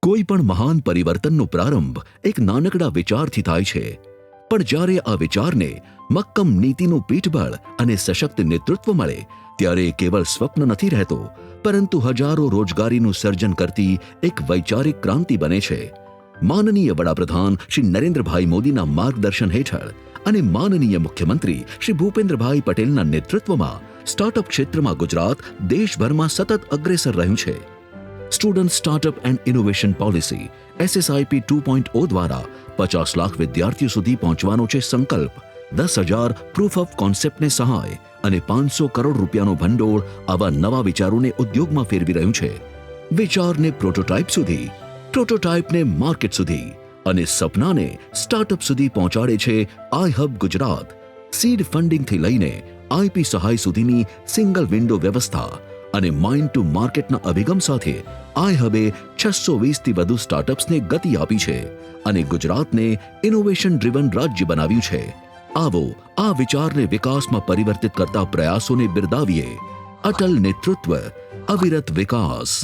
કોઈ પણ મહાન પરિવર્તનનો પ્રારંભ એક નાનકડા વિચારથી થાય છે, પણ જ્યારે આ વિચારને મક્કમ નીતિનું પીઠબળ અને સશક્ત નેતૃત્વ મળે ત્યારે એ કેવળ સ્વપ્ન નથી રહેતો, પરંતુ હજારો રોજગારીનું સર્જન કરતી એક વૈચારિક ક્રાંતિ બને છે। માનનીય વડાપ્રધાન શ્રી નરેન્દ્રભાઈ મોદીના માર્ગદર્શન હેઠળ અને માનનીય મુખ્યમંત્રી શ્રી ભૂપેન્દ્રભાઈ પટેલના નેતૃત્વમાં સ્ટાર્ટઅપ ક્ષેત્રમાં ગુજરાત દેશભરમાં સતત અગ્રેસર રહ્યું છે। Student startup and innovation policy SSIP 2.0 દ્વારા 50 લાખ વિદ્યાર્થીઓ સુધી પહોંચવાનો છે સંકલ્પ। 10,000 પ્રૂફ ઓફ કોન્સેપ્ટને સહાય અને 500 કરોડ રૂપિયાનું ભંડોળ આવા નવા વિચારોને ઉદ્યોગમાં ફેરવી રહ્યું છે। વિચારને પ્રોટોટાઇપ સુધી, પ્રોટોટાઇપને માર્કેટ સુધી અને સપનાને સ્ટાર્ટઅપ સુધી પહોંચાડે છે આઈ હબ ગુજરાત। સીડ ફંડિંગથી લઈને IP સહાય સુધીની સિંગલ વિન્ડો વ્યવસ્થા અને માઇન્ડ ટુ માર્કેટના અભિગમ સાથે આઈ હબે 620થી વધુ સ્ટાર્ટઅપ્સને ગતિ આપી છે અને ગુજરાતને ઇનોવેશન ડ્રિવન રાજ્ય બનાવ્યું છે। આવો આ વિચારને વિકાસમાં પરિવર્તિત કરતા પ્રયાસોને બિરદાવીએ। અટલ નેતૃત્વ, અવિરત વિકાસ।